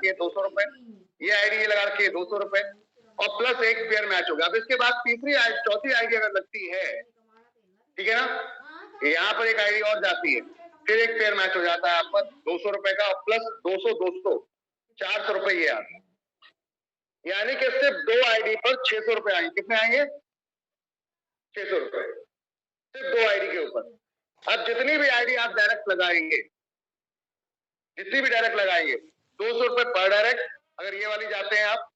रखी है 200 रुपए, ये आईडी लगा रखी है 200 रुपए, और प्लस एक पेयर मैच होगा। अब इसके बाद चौथी आईडी अगर लगती है, ठीक है ना, यहाँ पर एक आईडी और जाती है, फिर एक पेयर मैच हो जाता है आपका 200 रुपए का, प्लस 200 400 रुपए ये आता है। यानी कि सिर्फ 2 आईडी पर 600 रुपए आएंगे। कितने आएंगे? 600 रुपए सिर्फ 2 आईडी के ऊपर। अब जितनी भी आईडी आप डायरेक्ट लगाएंगे, जितनी भी डायरेक्ट लगाएंगे, 200 रुपए पर डायरेक्ट अगर ये वाली जाते हैं आप,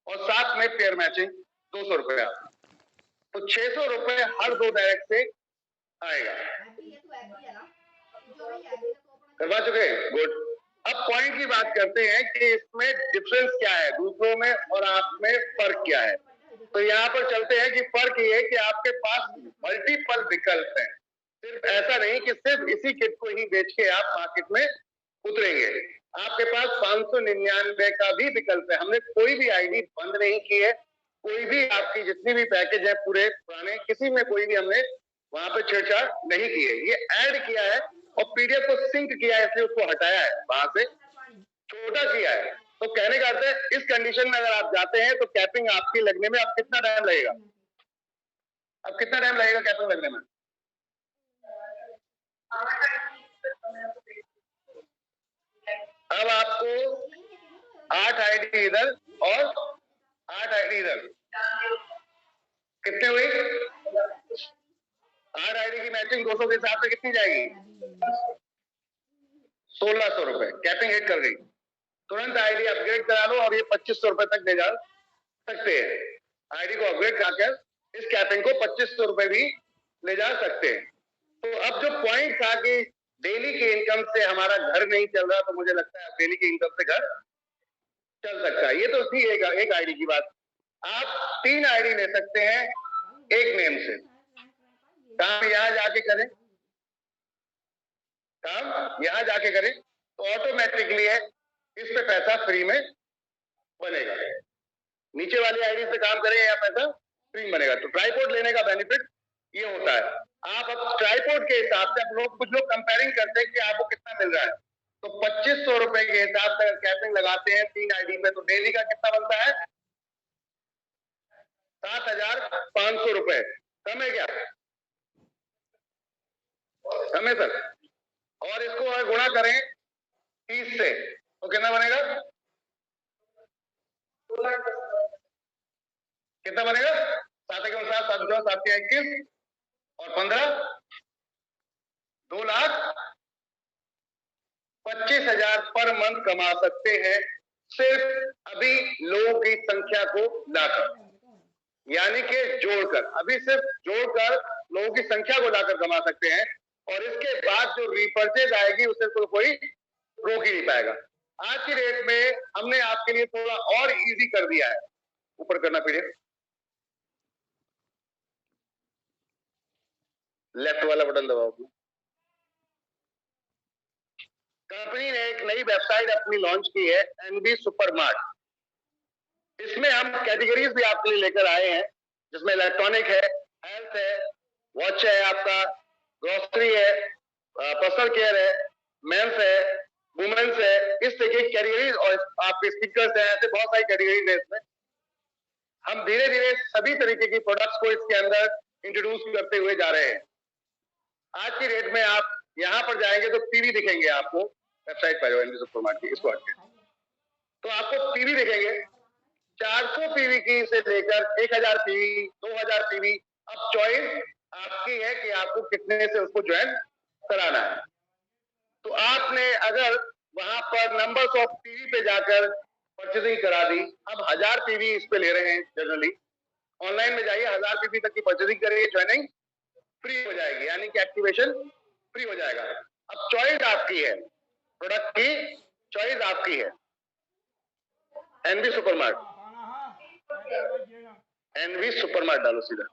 और साथ में पेयर मैचिंग 200 रुपए आप, तो 600 रुपए हर 2 डायरेक्ट से आएगा। करवा चुके? गुड। अब पॉइंट की बात करते हैं कि इसमें डिफरेंस क्या है, दूसरों में और आप में फर्क क्या है। तो यहाँ पर चलते हैं कि फर्क ये है कि आपके पास मल्टीपल विकल्प हैं। सिर्फ ऐसा नहीं कि सिर्फ इसी किट को ही बेच के आप मार्केट में उतरेंगे, आपके पास 599 का भी विकल्प है। हमने कोई भी आईडी बंद नहीं की है, कोई भी आपकी जितनी भी पैकेज है पूरे पुराने, किसी में कोई भी हमने वहां पे छेड़छाड़ नहीं की है। ये ऐड किया है और पीडीएफ को सिंक किया है, इसलिए उसको हटाया है, वहां से छोटा किया है। तो कहने का अर्थ है इस कंडीशन में अगर आप जाते हैं तो कैपिंग आपकी लगने में अब कितना टाइम लगेगा? अब कितना टाइम लगेगा कैपिंग लगने में? अब आपको 8 आईडी इधर और 8 आईडी इधर, कितने हुई? 8 आईडी की मैचिंग 200 के हिसाब से कितनी जाएगी? 1600 रुपए। कैपिंग हिट कर गई, तुरंत आईडी अपग्रेड करा लो और ये 2500 रुपए तक ले जा सकते हैं। आईडी को अपग्रेड कराकर इस कैपिंग को 2500 रुपए भी ले जा सकते हैं। तो अब जो पॉइंट था कि डेली की इनकम से हमारा घर नहीं चल रहा, तो मुझे लगता है डेली की इनकम से घर चल सकता है। ये तो थी एक आईडी की बात। आप 3 आईडी ले सकते हैं एक नेम से। काम यहां जाके करें, काम यहां जाके करें तो ऑटोमेटिकली है इस पे पैसा फ्री में बनेगा। नीचे वाली आईडी से काम करें या पैसा फ्री में बनेगा। तो ट्राइपॉड लेने का बेनिफिट ये होता है। आप अब ट्राइपॉड के हिसाब से कुछ लोग कंपेयरिंग करते हैं कि आपको कितना मिल रहा है, तो 2500 रुपए के हिसाब से कैपिंग लगाते हैं 3 आईडी पे, तो डेली का कितना बनता है? 7500 रुपए। कम है क्या? कम है सर। और इसको अगर गुणा करें 30 से तो कितना बनेगा? कितना बनेगा? 7 के 7 7 के 7 के 21 और 15 2,25,000 पर मंथ कमा सकते हैं सिर्फ अभी लोगों की संख्या को लाकर, यानी कि जोड़कर, अभी सिर्फ जोड़कर लोगों की संख्या को लाकर कमा सकते हैं। और इसके बाद जो रीपर्चेज आएगी उसे तो कोई रोक ही नहीं पाएगा। आज की डेट में हमने आपके लिए थोड़ा और इजी कर दिया है। ऊपर करना पीडीएफ, लेफ्ट वाला बटन दबाओ। कंपनी ने एक नई वेबसाइट अपनी लॉन्च की है, एनबी सुपरमार्ट। इसमें हम कैटेगरीज भी आपके लिए लेकर आए हैं, जिसमें इलेक्ट्रॉनिक है, हेल्थ है, वॉच है, आपका ग्रोसरी है, पर्सनल केयर है, मेंस है, वुमेन्स है, इस तरह की कैटेगरीज, और आपके स्पीकर्स हैं, ऐसे बहुत सारी कैटेगरीज है। इसमें हम धीरे धीरे सभी तरीके की प्रोडक्ट्स को इसके अंदर इंट्रोड्यूस करते हुए जा रहे हैं। आज की डेट में आप यहां पर जाएंगे तो पीवी दिखेंगे आपको, वेबसाइट पर एनबी सुपरमार्ट की, इसको हटके तो आपको पीवी दिखेंगे। 400 पीवी की से लेकर 1000 पीवी, 2000 पीवी। अब चॉइस आपकी है कि आपको कितने से उसको ज्वाइन कराना है। तो आपने अगर वहां पर नंबर्स ऑफ पीवी पे जाकर परचेजिंग करा दी, अब 1000 पीवी इस पे ले रहे हैं जनरली। ऑनलाइन में जाइए, 1000 पीवी तक की परचेजिंग करिए, ज्वाइनिंग फ्री हो जाएगी, यानी कि एक्टिवेशन फ्री हो जाएगा। अब चॉइस आपकी है, प्रोडक्ट की चॉइस आपकी है। एनबी सुपरमार्ट, एनबी सुपरमार्ट डालो सीधा,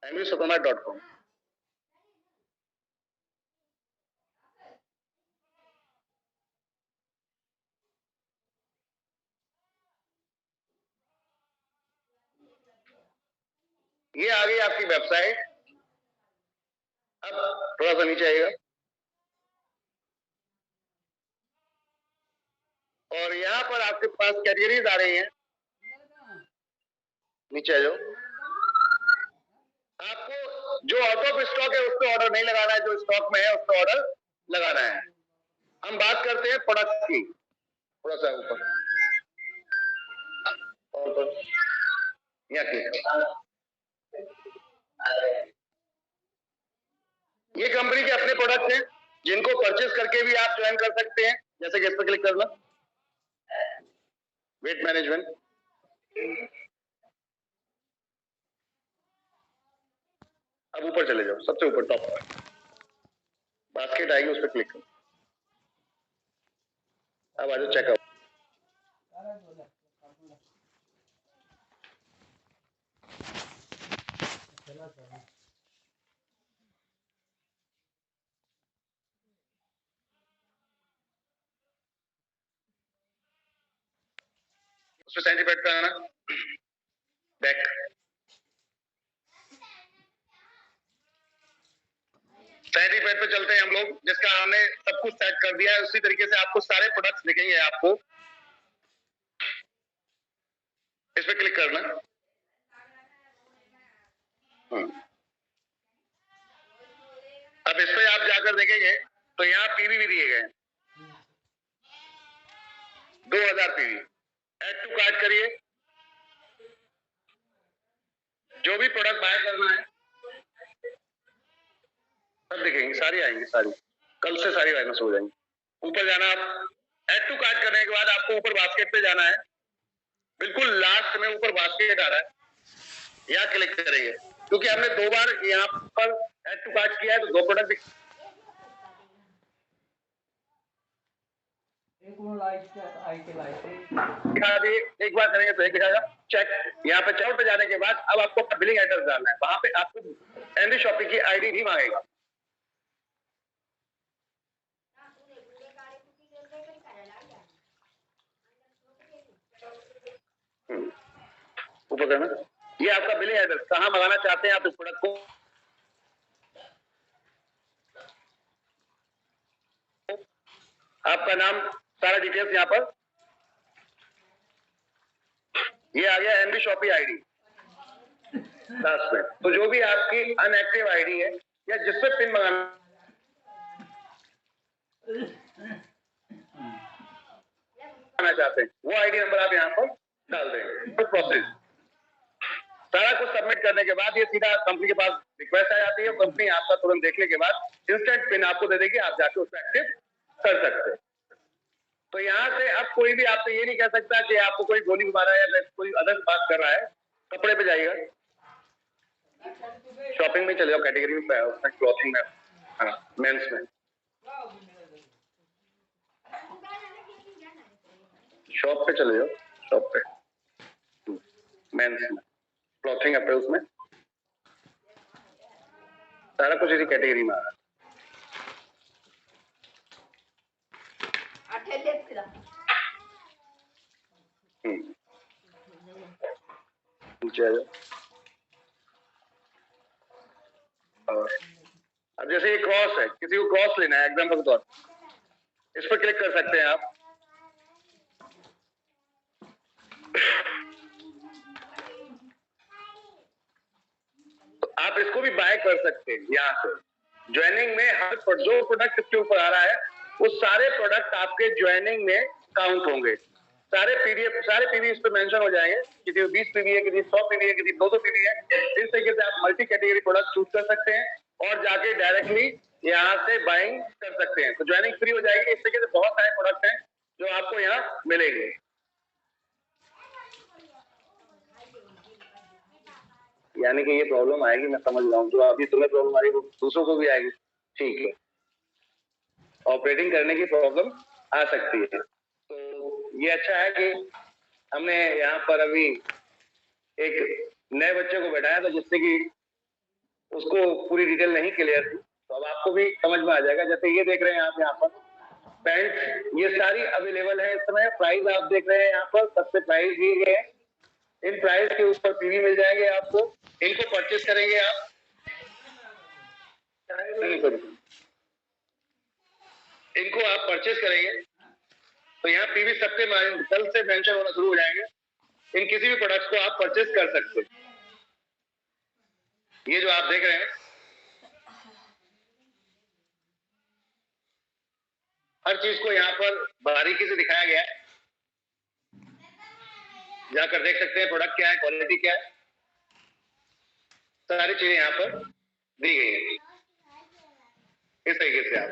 nvsupermart.com। ये आ गई आपकी वेबसाइट। अब थोड़ा सा नीचे आएगा, और यहाँ पर आपके पास कैटेगरीज आ रही हैं, नीचे आ जाओ। आपको जो आउट ऑफ स्टॉक है उस पर ऑर्डर नहीं लगाना है, जो स्टॉक में है उस पर ऑर्डर लगाना है। हम बात करते हैं प्रोडक्ट की, थोड़ा सा ऊपर ये कंपनी के अपने प्रोडक्ट हैं जिनको परचेज करके भी आप ज्वाइन कर सकते हैं, जैसे कि इस पर क्लिक करना, वेट मैनेजमेंट। अब ऊपर चले जाओ, सबसे ऊपर टॉप पर बास्केट आएगी, उस पर क्लिक करो। अब आ जाओ चेकआउट। उसमें सैनिटरी पैड पे आना, बैक, सैनिटरी पैड पे चलते हैं हम लोग, जिसका हमने सब कुछ सेट कर दिया है। उसी तरीके से आपको सारे प्रोडक्ट्स दिखेंगे। आपको इस पे क्लिक करना। अब इस पे आप जाकर देखेंगे तो यहाँ पीवी भी दिए गए 2000 पीवी। ऐड टू कार्ट करिए, जो भी प्रोडक्ट बाय करना है सब दिखेंगे, सारी आएंगी, सारी कल से सारी माइनस हो जाएंगी। ऊपर जाना, आप ऐड टू कार्ट करने के बाद आपको ऊपर बास्केट पे जाना है। बिल्कुल लास्ट में ऊपर बास्केट आ रहा है, यहाँ क्लिक करेंगे, क्योंकि हमने 2 बार यहाँ पर ऐड टू कार्ट किया है तो 2 प्रोडक्ट एक बार करेंगे तो एक दिखाएगा चेक। यहाँ पे चेकआउट पे जाने के बाद अब आपको अपना बिलिंग एड्रेस डालना है। वहां पे आपको एमडी शॉपिंग की आईडी भी मांगेगा। ऊपर करना, ये आपका बिलिंग एड्रेस, कहाँ मंगाना चाहते हैं आप इस प्रोडक्ट को, आपका नाम, सारा डिटेल्स यहाँ पर। ये आ गया एमडी शॉपी आईडी लास्ट में। तो जो भी आपकी अनएक्टिव आईडी है या जिसपे पिन मंगाना चाहते हैं वो आईडी नंबर आप यहाँ पर डाल देंगे। प्रोसेस सारा कुछ सबमिट करने के बाद ये सीधा कंपनी के पास रिक्वेस्ट आ जाती है। कंपनी आपका तुरंत देखने के बाद इंस्टेंट पिन आपको दे देगी, आप जाके उसको एक्टिव कर सकते हैं। तो यहाँ से अब कोई भी आपसे ये नहीं कह सकता कि आपको कोई गोली मारा है या कोई अदर बात कर रहा है। कपड़े पे जाइएगा, शॉपिंग में चले जाओ, कैटेगरी में उसमें क्लॉथिंग में, हाँ मेंस में, शॉप पे चले जाओ, शॉप पे मेंस में क्लॉथिंग अपेरेल्स में सारा कुछ इसी कैटेगरी में आ रहा है। नीचे आ जाओ। और अब जैसे ये क्रॉस है, किसी को क्रॉस लेना है एग्जाम्पल के तौर पर, इस पर क्लिक कर सकते हैं आप। तो आप इसको भी बाय कर सकते हैं यहाँ से। ज्वाइनिंग में हर जो प्रोडक्ट इसके ऊपर आ रहा है वो सारे प्रोडक्ट आपके ज्वाइनिंग में काउंट होंगे। सारे पीडीएफ, सारे पीवी इस पे मेंशन हो जाएंगे, किसी 20 पीवी है, किसी 100 पीवी है, किसी 200 पीवी है। इस तरीके से आप मल्टी कैटेगरी प्रोडक्ट चूज कर सकते हैं और जाके डायरेक्टली यहाँ से बाइंग कर सकते हैं। तो ज्वाइनिंग फ्री हो जाएगी। इस तरीके से बहुत सारे प्रोडक्ट हैं जो आपको यहाँ मिलेंगे। यानी कि ये प्रॉब्लम आएगी, मैं समझ रहा हूँ, जो अभी तुम्हें प्रॉब्लम आ रही है वो दूसरों को भी आएगी। ठीक है, ऑपरेटिंग करने की प्रॉब्लम आ सकती है। तो ये अच्छा है कि हमने यहाँ पर अभी एक नए बच्चे को बैठाया था जिससे कि उसको पूरी डिटेल नहीं क्लियर थी, तो अब आपको भी समझ में आ जाएगा। जैसे ये देख रहे हैं आप यहाँ पर पैंट, ये सारी अवेलेबल है इस समय। प्राइस आप देख रहे हैं यहाँ पर, सबसे प्राइस दिए गए हैं। इन प्राइस के ऊपर पीवी मिल जाएंगे आपको। इनको परचेस करेंगे आप, इनको आप परचेस करेंगे तो यहाँ पीवी सबके कल से मेंशन होना शुरू हो जाएंगे। इन किसी भी प्रोडक्ट्स को आप परचेज कर सकते हैं। ये जो आप देख रहे हैं हर चीज को यहाँ पर बारीकी से दिखाया गया है। जाकर देख सकते हैं प्रोडक्ट क्या है, क्वालिटी क्या है, सारी चीजें यहाँ पर दी गई है इस तरीके से। आप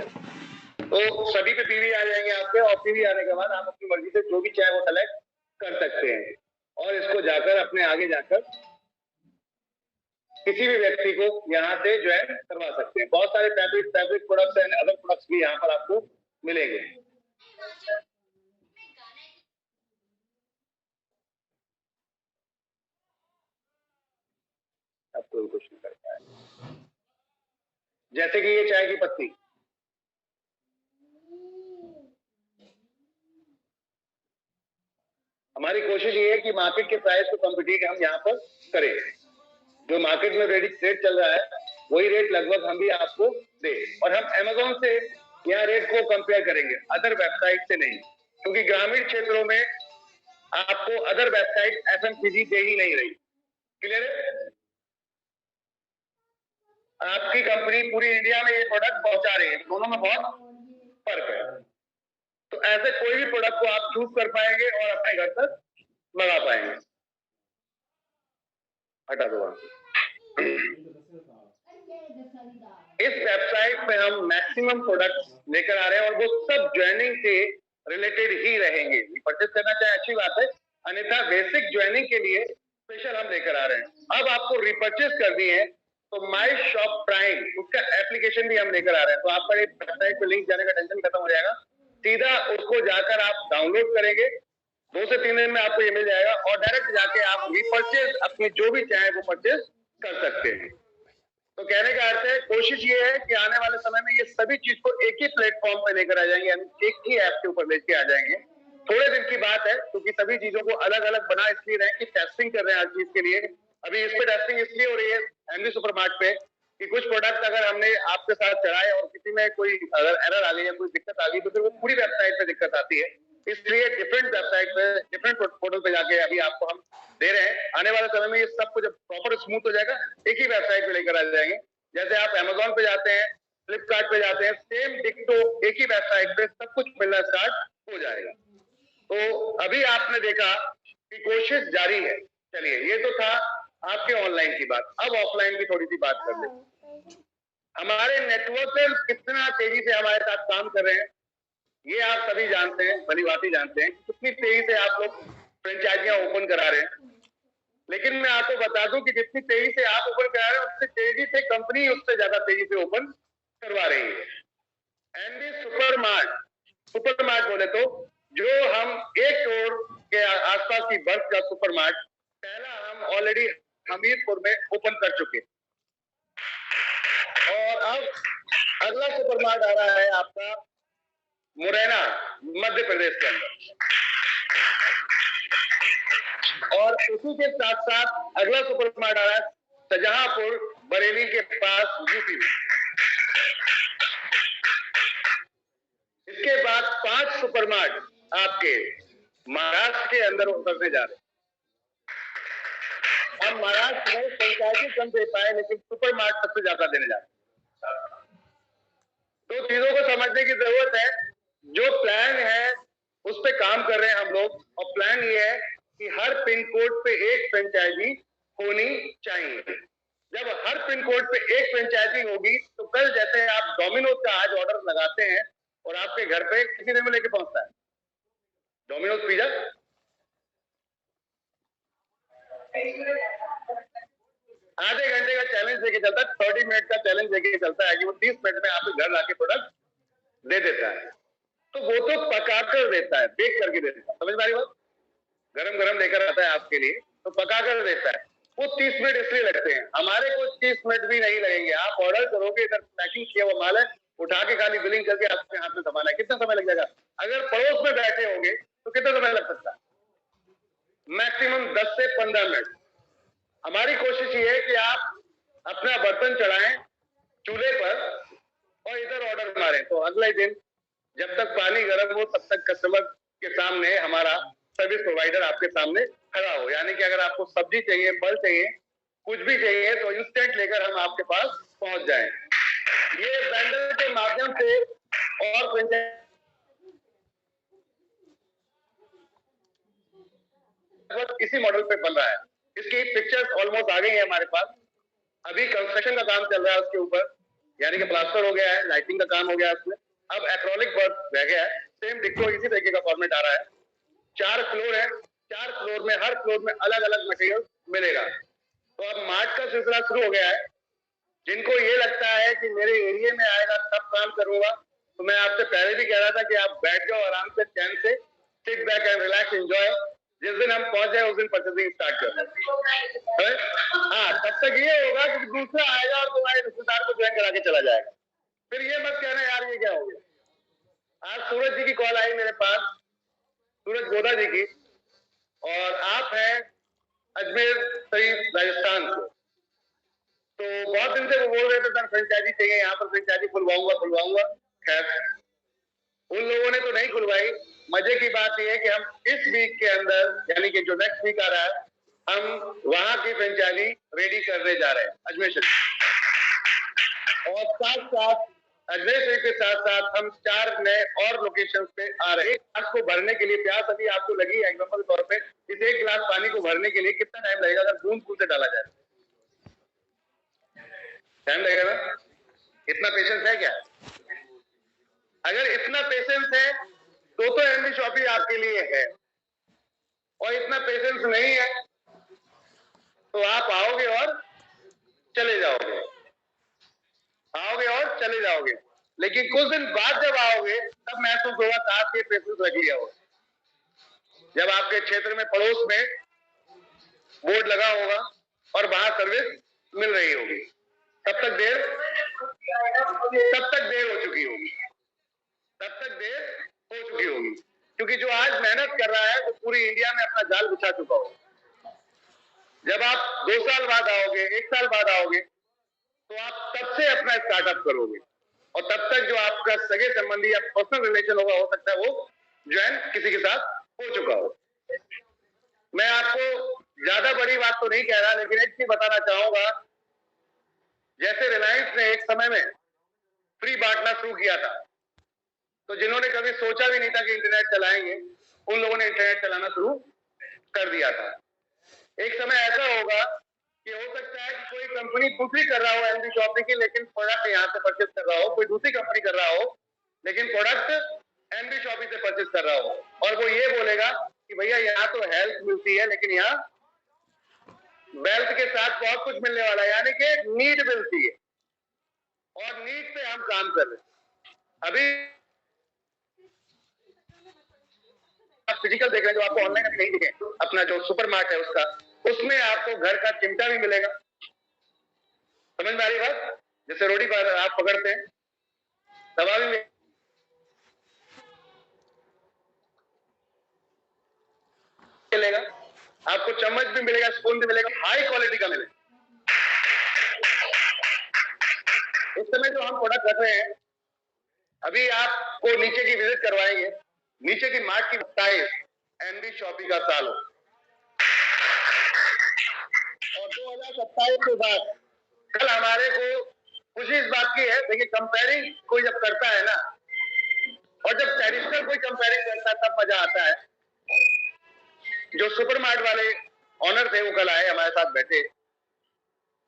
तो सभी पे पीवी आ जाएंगे आपके, और पीवी आने के बाद आप अपनी मर्जी से जो भी चाहे वो सेलेक्ट कर सकते हैं और इसको जाकर अपने आगे जाकर किसी भी व्यक्ति को यहाँ से ज्वाइन करवा सकते हैं। बहुत सारे fabric products and other products भी यहाँ पर आपको मिलेंगे। अब कोई क्वेश्चन करता है, जैसे कि ये चाय की पत्ती, हमारी कोशिश ये है कि मार्केट के प्राइस को कॉम्पिटिट हम यहाँ पर करें। जो मार्केट में रेट चल रहा है वही रेट लगभग हम भी आपको दे, और हम अमेज़न से यहाँ रेट को कंपेयर करेंगे, अदर वेबसाइट से नहीं, क्योंकि ग्रामीण क्षेत्रों में आपको अदर वेबसाइट एफएमसीजी दे ही नहीं रही। क्लियर है? आपकी कंपनी पूरी इंडिया में ये प्रोडक्ट पहुंचा रही है, दोनों में बहुत फर्क है। तो ऐसे कोई भी प्रोडक्ट को आप चूज कर पाएंगे और अपने घर तक मंगा पाएंगे। हटा दो इस वेबसाइट पे हम मैक्सिमम प्रोडक्ट्स लेकर आ रहे हैं और वो सब ज्वाइनिंग से रिलेटेड ही रहेंगे। परचेज करना चाहे अच्छी बात है, अन्यथा बेसिक ज्वाइनिंग के लिए स्पेशल हम लेकर आ रहे हैं। अब आपको रिपर्चेज करनी है तो माई शॉप प्राइम उसका एप्लीकेशन भी हम लेकर आ रहे हैं। तो आपका एक वेबसाइट पे लिंक जाने का टेंशन खत्म हो जाएगा, सीधा उसको जाकर आप डाउनलोड करेंगे, 2 से 3 दिन में आपको ये मिल जाएगा और डायरेक्ट जाके आप रिपर्चेज अपने जो भी चाहे वो परचेज कर सकते हैं। तो कहने का अर्थ है, कोशिश ये है कि आने वाले समय में ये सभी चीज को एक ही प्लेटफॉर्म पे लेकर आ जाएंगे, एक ही ऐप के ऊपर लेके आ जाएंगे। थोड़े दिन की बात है क्योंकि सभी चीजों को अलग अलग बना इसलिए रहे कि टेस्टिंग कर रहे हैं हर चीज के लिए। अभी इस पे टेस्टिंग इसलिए हो रही है एमडी सुपरमार्ट पे कि कुछ प्रोडक्ट अगर हमने आपके साथ चढ़ाए और किसी में कोई अगर एरर आ गई या कोई दिक्कत आ गई तो फिर वो पूरी वेबसाइट पे दिक्कत आती है। इसलिए डिफरेंट वेबसाइट पे डिफरेंट पोर्टल पे जाके अभी आपको हम दे रहे हैं। आने वाले समय में ये सब कुछ प्रॉपर स्मूथ हो जाएगा, एक ही वेबसाइट पे लेकर आ जाएंगे। जैसे आप अमेज़न पे जाते हैं, फ्लिपकार्ट पे जाते हैं, सेम डिक्टो एक ही वेबसाइट पे सब कुछ मिलना स्टार्ट हो जाएगा। तो अभी आपने देखा कि कोशिश जारी है। चलिए, ये तो था आपके ऑनलाइन की बात। अब ऑफलाइन की थोड़ी सी बात कर लें। हमारे नेटवर्कर कितना तेजी से हमारे साथ काम कर रहे हैं ये आप सभी जानते हैं, भली भांति जानते हैं कितनी तेजी से आप लोग फ्रेंचाइजियां ओपन करा रहे हैं। लेकिन मैं आपको बता दूं कि जितनी तेजी से आप ओपन करा रहे हैं उससे तेजी से कंपनी उससे ज्यादा तेजी से ओपन करवा रही है। एमडी सुपरमार्ट बोले तो जो हम 1 करोड़ के आसपास की बर्थ का सुपरमार्ट पहला हम ऑलरेडी हमीरपुर में ओपन कर चुके, और अब अगला सुपरमार्ट आ रहा है आपका मुरैना मध्य प्रदेश के अंदर, और उसी के साथ साथ अगला सुपरमार्ट आ रहा है शाहजहांपुर बरेली के पास यूपी में। इसके बाद 5 सुपरमार्ट आपके महाराष्ट्र के अंदर उतरने जा रहे हैं। हम महाराष्ट्र में पंचायती कम दे पाए लेकिन सुपरमार्ट सबसे ज्यादा देने जा रहे हैं। तो चीजों को समझने की जरूरत है। जो प्लान है उस पर काम कर रहे हैं हम लोग, और प्लान ये है कि हर पिन कोड पे एक फ्रेंचाइजी होनी चाहिए। जब हर पिन कोड पे एक फ्रेंचाइजी होगी तो कल जैसे आप डोमिनोज का आज ऑर्डर लगाते हैं और आपके घर पे कितनी देर में लेके पहुंचता है डोमिनोज पिज्जा? आधे घंटे का चैलेंज देके चलता है, 30 मिनट का चैलेंज देके चलता है कि वो 30 मिनट में आपके घर लाके प्रोडक्ट दे देता है। तो वो तो पका कर देता है, बेक करके देता है, समझ में आ रही बात? गरम गरम लेकर आता है आपके लिए तो पका कर देता है। वो 30 मिनट इसलिए लगते हैं, हमारे को 30 मिनट भी नहीं लगेंगे। आप ऑर्डर करोगे, इधर पैकिंग किया हुआ माल है, उठा के खाली बिलिंग करके आपके हाथ में संभालना है, कितना समय लग जाएगा? अगर पड़ोस में बैठे होंगे तो कितना समय लग सकता है? मैक्सिमम 10 से 15 मिनट। हमारी कोशिश ये है कि आप अपना बर्तन चढ़ाएं चूल्हे पर और इधर ऑर्डर मारें, तो अगले दिन जब तक पानी गर्म हो तब तक कस्टमर के सामने हमारा सर्विस प्रोवाइडर आपके सामने खड़ा हो। यानी कि अगर आपको सब्जी चाहिए, फल चाहिए, कुछ भी चाहिए तो इंस्टेंट लेकर हम आपके पास पहुंच जाएं। ये वेंडर के माध्यम से और इसी मॉडल पे बन रहा है। इसकी पिक्चर्स ऑलमोस्ट आ गई है हमारे पास। अभी कंस्ट्रक्शन का काम चल रहा है उसके ऊपर, यानी कि प्लास्टर हो गया है, लाइटिंग का काम हो गया है उसमें, अब एक्रोलिक वर्क रह गया है। सेम डिक्टो इसी तरीके का फॉर्मेट आ रहा है। 4 फ्लोर है, 4 फ्लोर में हर फ्लोर में अलग अलग मटेरियल मिलेगा। तो अब मार्च का सिलसिला शुरू हो गया है। जिनको ये लगता है कि मेरे एरिया में आएगा तब काम करूंगा, तो मैं आपसे पहले भी कह रहा था कि आप बैठ जाओ आराम से, चैन से, sit back and relax, enjoy. जिस दिन हम पहुंच जाए उस दिन परचेसिंग स्टार्ट कर। हाँ, तब तक ये होगा कि दूसरा आएगा और तुम्हारे रिश्तेदार को ज्वाइन करा के चला जाएगा। फिर ये मत कहना यार ये क्या हो गया। आज सूरज जी की कॉल आई मेरे पास, सूरज गोदा जी की, और आप हैं अजमेर शरीफ राजस्थान से। तो बहुत दिन से वो बोल रहे थे सर फ्रेंचाइजी चाहिए, यहाँ पर फ्रेंचाइजी खुलवाऊंगा। खैर उन लोगों ने तो नहीं खुलवाई। मजे की बात यह है कि हम इस वीक के अंदर, यानी कि जो नेक्स्ट वीक आ रहा है, हम वहां की फ्रेंचाइजी रेडी करने जा रहे हैं अजमेर शरीफ। और साथ साथ अजमेर शरीफ के साथ साथ हम 4 नए और लोकेशन पे आ रहे हैं। एक गिलास को भरने के लिए, प्यास अभी आपको लगी एग्जाम्पल तौर पे, इस एक गिलास पानी को भरने के लिए कितना टाइम लगेगा अगर बूंद बूंद से डाला जाए? टाइम लगेगा ना? इतना पेशेंस है क्या? अगर इतना पेशेंस है तो एमडी शॉपी आपके लिए है, और इतना पेशेंस नहीं है तो आप आओगे और चले जाओगे, आओगे और चले जाओगे। लेकिन कुछ दिन बाद जब आओगे तब महसूस होगा काश ये पेशेंस रख लिया हो। जब आपके क्षेत्र में पड़ोस में बोर्ड लगा होगा और वहां सर्विस मिल रही होगी, तब तक देर हो चुकी होगी, क्योंकि जो आज मेहनत कर रहा है वो पूरी इंडिया में अपना जाल बिछा चुका होगा। जब आप 2 साल बाद आओगे, 1 साल बाद आओगे, तो आप तब से अपना स्टार्टअप करोगे, और तब तक जो आपका सगे संबंधी या पर्सनल रिलेशन होगा, हो सकता है वो ज्वाइन किसी के साथ हो चुका हो। मैं आपको ज्यादा बड़ी बात तो नहीं कह रहा, लेकिन एक चीज बताना चाहूंगा। जैसे रिलायंस ने एक समय में फ्री बांटना शुरू किया था, तो जिन्होंने कभी सोचा भी नहीं था कि इंटरनेट चलाएंगे, उन लोगों ने इंटरनेट चलाना शुरू कर दिया था। एक समय ऐसा होगा कि हो सकता है कि कोई कंपनी दूसरी कर रहा हो एमडी शॉपिंग की, लेकिन प्रोडक्ट यहाँ से परचेज कर रहा हो, कोई दूसरी कंपनी कर रहा हो लेकिन प्रोडक्ट एमडी शॉपिंग से परचेज कर रहा हो, और वो ये बोलेगा कि भैया यहाँ तो हेल्थ मिलती है लेकिन यहाँ वेल्थ के साथ बहुत कुछ मिलने वाला है, यानी कि नीड मिलती है, और नीड पे हम काम कर रहे हैं। अभी आप फिजिकल देख रहे हैं, जो आपको ऑनलाइन अभी नहीं दिखे, अपना जो सुपरमार्ट है उसका, उसमें आपको घर का चिमटा भी मिलेगा। समझ में आ रही बात? जैसे रोटी पर आप पकड़ते हैं, तवा भी मिलेगा, आपको चम्मच भी मिलेगा, स्पून भी मिलेगा, हाई क्वालिटी का मिलेगा। इस समय जो हम प्रोडक्ट रख रहे हैं, अभी आपको नीचे की विजिट करवाएंगे, नीचे की मार्ट की 27 एमडी शॉपी का साल हो, और 2027 के बाद कल हमारे को खुशी इस बात की है, देखिए कंपेयरिंग कोई जब करता है ना, और जब ट्रेडिशनल कोई कंपेयरिंग करता है तब मजा आता है। जो सुपरमार्ट वाले ऑनर थे वो कल आए, हमारे साथ बैठे,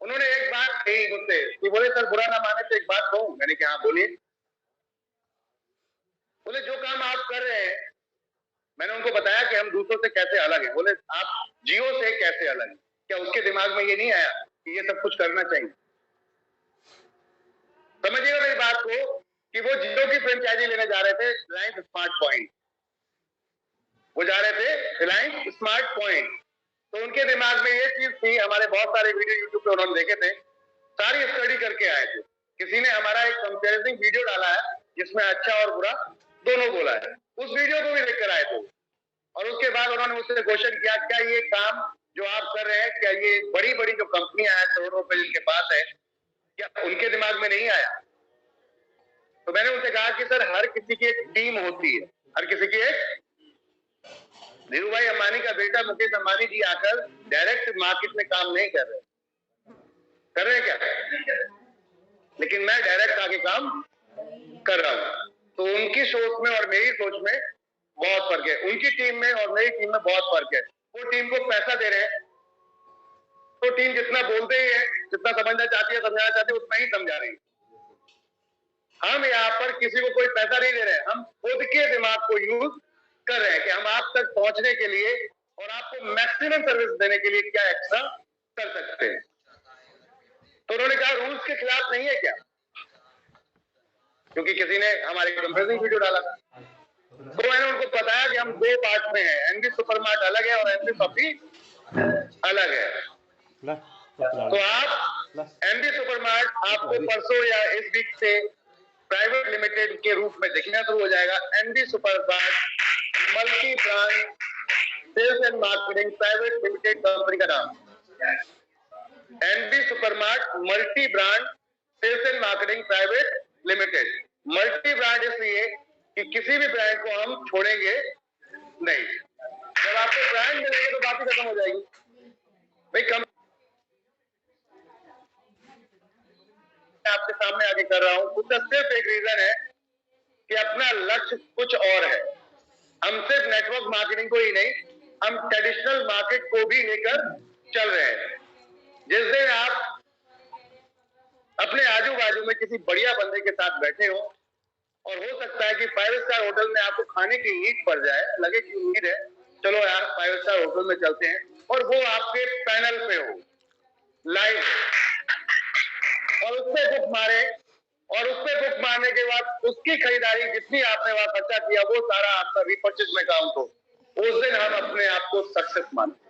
उन्होंने एक बात कही मुझसे कि बोले सर बुरा ना माने तो एक बात कहूं। मैंने कहा बोलिए। बोले जो काम आप कर रहे हैं, मैंने उनको बताया कि हम दूसरों से कैसे अलग हैं। बोले आप जियो से कैसे अलग हैं? क्या उसके दिमाग में ये नहीं आया कि ये सब कुछ करना चाहिए? समझिएगा मेरी बात को, कि वो जियो की फ्रेंचाइजी लेने जा रहे थे रिलायंस स्मार्ट पॉइंट, वो जा रहे थे रिलायंस स्मार्ट पॉइंट। तो उनके दिमाग में ये चीज थी, हमारे बहुत सारे वीडियो यूट्यूब पे उन्होंने देखे थे, सारी स्टडी करके आए थे। किसी ने हमारा एक कंपेरिजन वीडियो डाला है जिसमें अच्छा और बुरा दोनों बोला है, उस वीडियो को भी देखकर आए थे। और उसके बाद उन्होंने मुझसे क्वेश्चन किया, क्या ये काम जो आप कर रहे हैं, क्या ये बड़ी बड़ी जो कंपनियां हैं करोड़ों रुपए जिनके पास है, क्या उनके दिमाग में नहीं आया? तो मैंने उनसे कहा कि सर हर किसी की एक टीम होती है, हर किसी की एक धीरू भाई अंबानी का बेटा मुकेश अंबानी जी आकर डायरेक्ट मार्केट में काम नहीं कर रहे क्या? लेकिन मैं डायरेक्ट आके काम कर रहा हूं। तो उनकी सोच में और मेरी सोच में बहुत फर्क है, उनकी टीम में और मेरी टीम में बहुत फर्क है। वो टीम को पैसा दे रहे हैं, तो टीम जितना बोलते ही है, जितना समझना चाहती है, समझाना चाहती है, उतना ही समझा रही है। हम यहाँ पर किसी को कोई पैसा नहीं दे रहे हैं, हम खुद के दिमाग को यूज कर रहे हैं कि हम आप तक पहुंचने के लिए और आपको मैक्सिमम सर्विस देने के लिए क्या एक्स्ट्रा कर सकते हैं। तो उन्होंने कहा रूल्स के खिलाफ नहीं है क्या? क्योंकि किसी ने हमारे कंपेरिजन वीडियो डाला था, तो मैंने उनको बताया कि हम 2 पार्ट में हैं, एनबी सुपरमार्ट अलग है और एनबी शॉपी अलग है। तो आप एनबी सुपरमार्ट आपको परसों या इस वीक से प्राइवेट लिमिटेड के रूप में दिखना शुरू हो जाएगा। NB supermart multi brand sales and marketing private limited company का नाम। NB supermart multi brand sales and marketing private limited. Multi brand इसलिए कि किसी भी ब्रांड को हम छोड़ेंगे नहीं। जब आपको ब्रांड मिलेंगे तो बात ही खत्म हो जाएगी भाई। कम आपके सामने आगे कर रहा हूं, उसका सिर्फ एक रीजन है कि अपना लक्ष्य कुछ और है। हम सिर्फ नेटवर्क मार्केटिंग को ही नहीं, हम ट्रेडिशनल मार्केट को भी लेकर चल रहे हैं। जिस दिन आप अपने आजू बाजू में किसी बढ़िया बंदे के साथ बैठे हो और हो सकता है कि 5 स्टार होटल में आपको खाने की नीड पड़ जाए, लगे कि नीड है, चलो यार 5 स्टार होटल में चलते हैं, और वो आपके पैनल पे हो लाइव और उससे बुक मारे, और उससे बुक मारने के बाद उसकी खरीदारी जितनी आपने वहां खर्चा किया वो सारा आपका रिपर्चेज में काउंट हो, उस दिन हम अपने आप को सक्सेस मानते।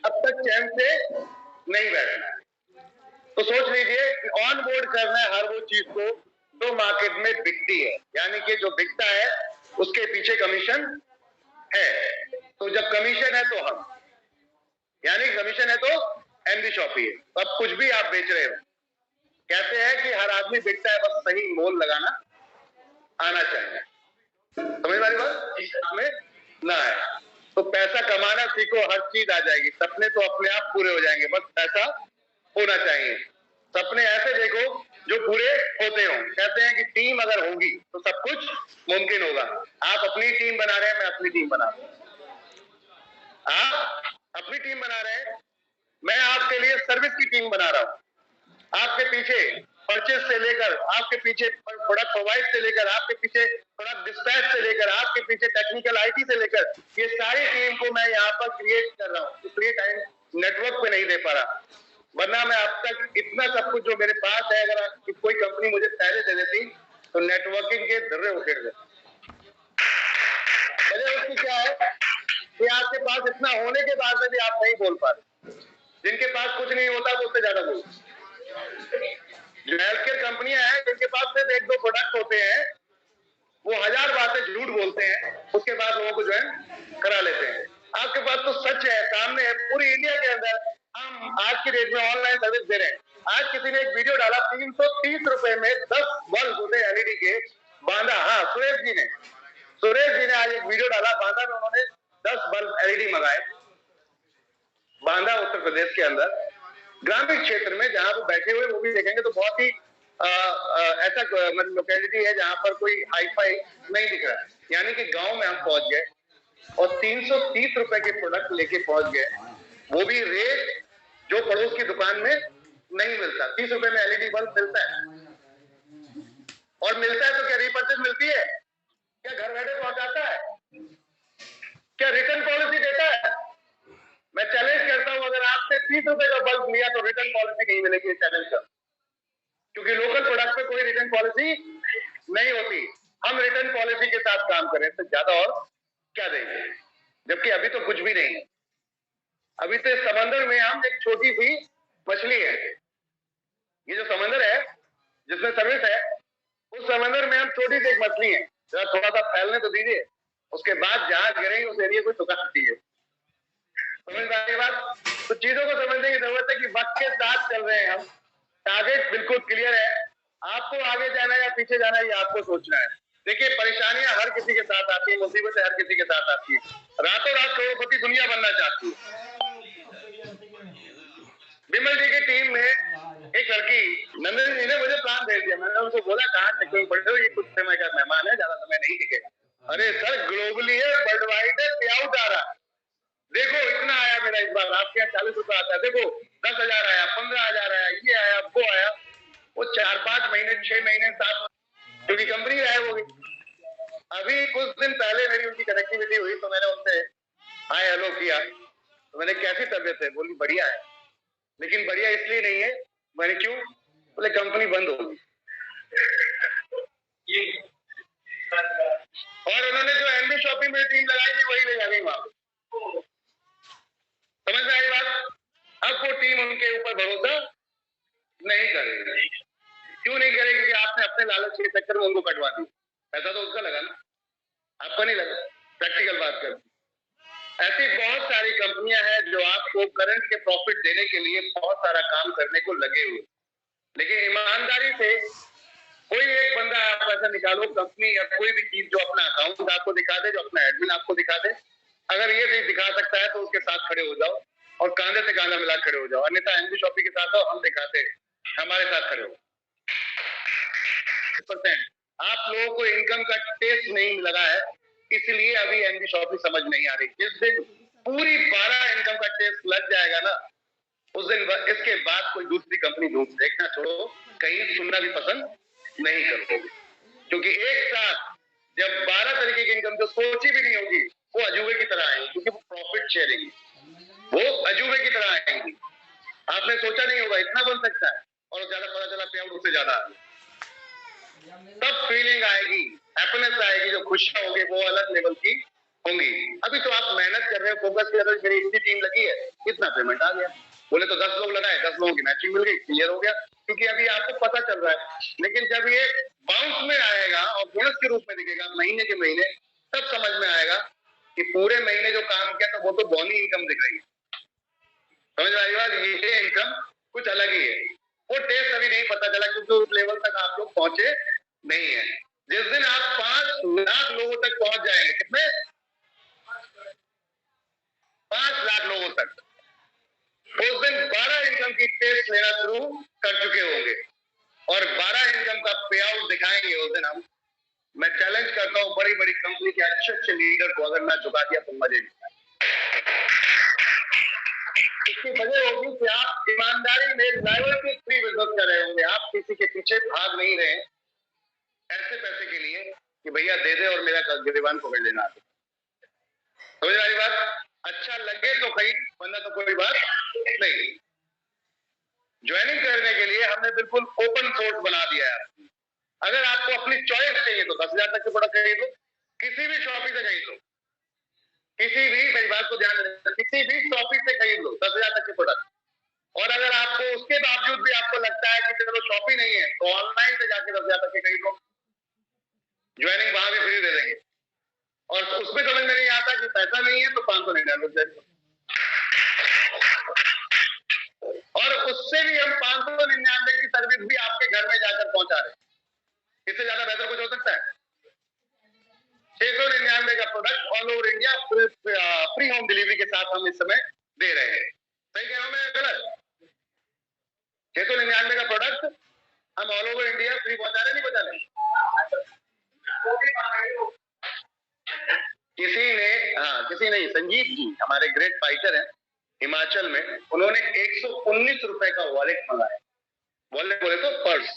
अब तक चैन से नहीं बैठना है। तो सोच लीजिए कि ऑन बोर्ड करना है हर वो चीज को जो मार्केट में बिकती है, यानी कि जो बिकता है उसके पीछे कमीशन है। तो जब कमीशन है तो हम, यानी कमीशन है तो एनबी शॉपी है। तो अब कुछ भी आप बेच रहे हो, कहते हैं कि हर आदमी बिकता है, बस सही मोल लगाना आना चाहिए। समझ वाली बात में ना है तो पैसा कमाना सीखो, हर चीज आ जाएगी। सपने तो अपने आप पूरे हो जाएंगे, बस पैसा होना चाहिए। सपने ऐसे देखो जो पूरे होते हो। कहते हैं कि टीम अगर होगी तो सब कुछ मुमकिन होगा। आप अपनी टीम बना रहे हैं, मैं अपनी टीम बना रहा हूं। आप अपनी टीम बना रहे हैं, मैं आपके लिए सर्विस की टीम बना रहा हूं। आपके पीछे परचेज से लेकर, आपके पीछे प्रोडक्ट प्रोवाइड से लेकर, आपके पीछे प्रोडक्ट डिस्पैच से लेकर, आपके पीछे टेक्निकल आईटी से लेकर, ये सारी टीम को मैं यहाँ पर क्रिएट कर रहा हूँ। इसलिए टाइम नेटवर्क पे नहीं दे पा रहा, वरना मैं अब तक इतना सब कुछ जो मेरे पास है, अगर कोई कंपनी मुझे पहले दे देती तो नेटवर्किंग के धर्रे उखेड़ देते। उसकी क्या है कि आपके पास इतना होने के बाद में भी आप नहीं बोल पा रहे। जिनके पास कुछ नहीं होता वो उससे ज्यादा बोलते। जो हेल्थ केयर कंपनियां हैं जिनके पास सिर्फ 1-2 प्रोडक्ट होते हैं, वो 1000 बातें झूठ बोलते हैं, उसके बाद लोगों को ज्वाइन करा लेते हैं। आपके पास तो सच है, सामने है, पूरी इंडिया के अंदर हम आज की डेट में ऑनलाइन सर्विस दे रहे हैं। आज किसी ने एक वीडियो डाला 330 रुपए में 10 बल्ब होते एलईडी के बांदा। हाँ, सुरेश जी ने आज एक वीडियो डाला, बांदा में उन्होंने 10 बल्ब एलईडी मंगाए। बांदा उत्तर प्रदेश के अंदर ग्रामीण क्षेत्र में जहां वो बैठे हुए, वो भी देखेंगे तो बहुत ही ऐसा मतलब लोकेलिटी है जहां पर कोई हाईफाई नहीं दिख रहा है। यानी कि गांव में हम पहुंच गए और 330 रुपए के प्रोडक्ट लेके पहुंच गए, वो भी रेट जो पड़ोस की दुकान में नहीं मिलता। 30 रुपए में एलईडी बल्ब मिलता है, और मिलता है तो क्या रिपर्चेज मिलती है? क्या घर बैठे पहुंचाता है? क्या रिटर्न पॉलिसी देता है? मैं चैलेंज करता हूं, अगर आपसे 30 रुपए का बल्ब लिया तो रिटर्न पॉलिसी नहीं मिलेगी। चैलेंज कर, क्योंकि लोकल प्रोडक्ट पे कोई रिटर्न पॉलिसी नहीं होती। हम रिटर्न पॉलिसी के साथ काम करें तो ज्यादा और क्या देंगे, जबकि अभी तो कुछ भी नहीं है। अभी तो समंदर में हम एक छोटी सी मछली है। ये जो समंदर है जिसमें सर्विस है, उस समंदर में हम छोटी सी एक मछली है। जरा थोड़ा सा फैलने तो दीजिए, उसके बाद जहां गिरेंगे उस एरिया को सुखा दीजिए। समझ में आई बात? तो चीजों को समझने की जरूरत है कि वक्त के साथ चल रहे हैं हम। टारगेट बिल्कुल क्लियर है, आपको आगे जाना है या पीछे जाना है ये आपको सोचना है। देखिए, परेशानियां हर किसी के साथ आती है, मुसीबतें हर किसी के साथ आती है। रातों रात करोड़पति दुनिया बनना चाहती है। विमल जी की टीम में एक लड़की नंदन जी ने मुझे प्लान भेज दिया। मैंने उनको बोला कहाँ टिके पड़े हो, ये कुछ समय का मेहमान है, ज्यादा समय नहीं टिकेगा। अरे सर, ग्लोबली है, वर्ल्ड वाइड है, पे आउट आ रहा। देखो इतना आया मेरा इस बार, आपके यहाँ 40 रुपए आता है, देखो 10,000 आया, 15,000 आया, ये आया, वो आया। वो 4-5 महीने, 6 महीने, 7, क्योंकि कंपनी गायब हो गई। अभी कुछ दिन पहले मेरी उनकी कनेक्टिविटी हुई तो मैंने उनसे हाय हेलो किया। तो मैंने कैसी तबियत है, बोली बढ़िया है। लेकिन बढ़िया इसलिए नहीं है। मैंने क्यों? बोले कंपनी बंद होगी। और उन्होंने जो एमबी शॉपिंग में टीम लगाई थी वही ले जा गई वहां। समझ में आई बात? अब वो टीम उनके ऊपर भरोसा नहीं करेगी। क्यों नहीं करेगी? क्योंकि आपने अपने लालच के चक्कर में उनको कटवा दी। पैसा तो उसका लगा ना, आपका नहीं लगा। प्रैक्टिकल बात करती। ऐसी बहुत सारी कंपनियां हैं जो आपको करंट के प्रॉफिट देने के लिए बहुत सारा काम करने को लगे हुए, लेकिन ईमानदारी से कोई एक बंदा आप पैसा निकालो, कंपनी या कोई भी चीज जो अपना अकाउंट आपको दिखा दे, जो अपना एडमिन आपको दिखा दे। अगर ये चीज दिखा सकता है तो उसके साथ खड़े हो जाओ और कांधे से कांधा मिला खड़े हो जाओ। अन्यथा एमबी शॉपिंग के साथ हो, हम दिखाते, हमारे साथ खड़े हो। आप लोगों को इनकम का टेस्ट नहीं लगा है, इसलिए अभी एमबी शॉपिंग समझ नहीं आ रही। जिस दिन पूरी 12 इनकम का टेस्ट लग जाएगा ना, उस दिन इसके बाद कोई दूसरी कंपनी ढूंढ, देखना छोड़ो, कहीं सुनना भी पसंद नहीं करोगे। क्योंकि एक साथ जब 12 तरीके की इनकम जो सोची भी नहीं होगी वो अजूबे की तरह आएंगी, क्योंकि वो प्रॉफिट शेयरिंग, वो अजूबे की तरह आएंगी। आपने सोचा नहीं होगा इतना बन सकता है, और ज्यादा पता चला पे आउट उससे ज्यादा। तब फीलिंग आएगी, हैप्पीनेस आएगी, जो खुशियां होंगी वो अलग लेवल की होंगी। अभी तो आप मेहनत कर रहे हो, फोकस कर रहे हो, मेरी इतनी टीम लगी है, इतना पेमेंट आ गया। बोले तो 10 लोग लगाए, 10 लोगों की मैचिंग मिल गई, क्लियर हो गया, क्योंकि अभी आपको पता चल रहा है। लेकिन जब ये बाउंस में आएगा और बोनस के रूप में दिखेगा महीने के महीने, तब समझ में आएगा कि पूरे महीने जो काम किया था वो तो बॉनी इनकम दिख रही है। समझ में आई बात? ये इनकम कुछ अलग ही है। वो टेस्ट अभी नहीं पता चला, क्योंकि उस लेवल तक आप लोग पहुंचे नहीं है। जिस दिन आप 5 लाख लोगों तक पहुंच जाएंगे, कितने? 5 लाख लोगों तक, उस दिन 12 इनकम की टेस्ट लेना शुरू कर चुके होंगे और 12 इनकम का पे आउट दिखाएंगे उस दिन हम। मैं चैलेंज करता हूं बड़ी बड़ी कंपनी के अच्छे अच्छे लीडर को, अगर मैं झुका दिया तो मजे नहीं। इसकी वजह होगी कि आप ईमानदारी में लॉयल्टी फ्री बिजनेस कर रहे होंगे। आप किसी के पीछे भाग नहीं रहे ऐसे पैसे के लिए कि भैया दे दे और मेरा गिरबान पकड़ लेना। समझ रही बात? अच्छा लगे तो खरीद, वरना तो कोई बात नहीं। ज्वाइनिंग करने के लिए हमने बिल्कुल ओपन सोर्स बना दिया है। अगर आपको अपनी चॉइस चाहिए तो 10,000 तक के प्रोडक्ट खरीद लो, किसी भी शॉपिंग से खरीद लो, किसी भी, मेरी बात को ध्यान देना, किसी भी शॉपिंग से खरीद लो 10,000 तक के प्रोडक्ट। और अगर आपको उसके बावजूद भी आपको लगता है कि चलो शॉपिंग नहीं है, तो ऑनलाइन से जाके 10,000 तक के खरीद लो, ज्वाइनिंग वहां भी फ्री दे देंगे। और उसमें समझ में नहीं आता कि पैसा नहीं है तो 599 और उससे भी हम 599 की सर्विस भी आपके घर में जाकर पहुंचा रहे हैं। इससे ज्यादा बेहतर कुछ हो सकता है? 699 का product all over India free home delivery के साथ हम इस समय दे रहे हैं। सही कह रहा हूं मैं, गलत? 699 का प्रोडक्ट हम ऑल ओवर इंडिया फ्री पहुंचा रहे, नहीं पहुंचा रहे? किसी नहीं, संजीव जी हमारे ग्रेट फाइटर हैं हिमाचल में, उन्होंने 119 रुपए का वॉलेट मंगाया। वॉलेट बोले तो पर्स।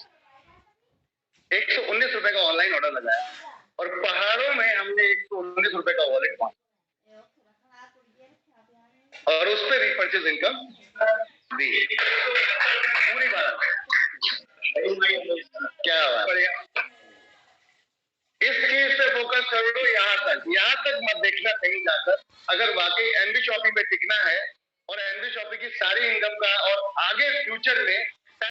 119 रुपए का ऑनलाइन ऑर्डर लगाया और पहाड़ों में हमने 119 रुपए का वॉलेट मांगा और उस पर रिपर्चेज इनकम दी। पूरी बात क्या बात? इस चीज पे फोकस कर लो। यहाँ तक मत देखना कहीं जाकर। अगर वाकई एमबी शॉपिंग में टिकना है और एमबी शॉपिंग की सारी इनकम का और आगे फ्यूचर में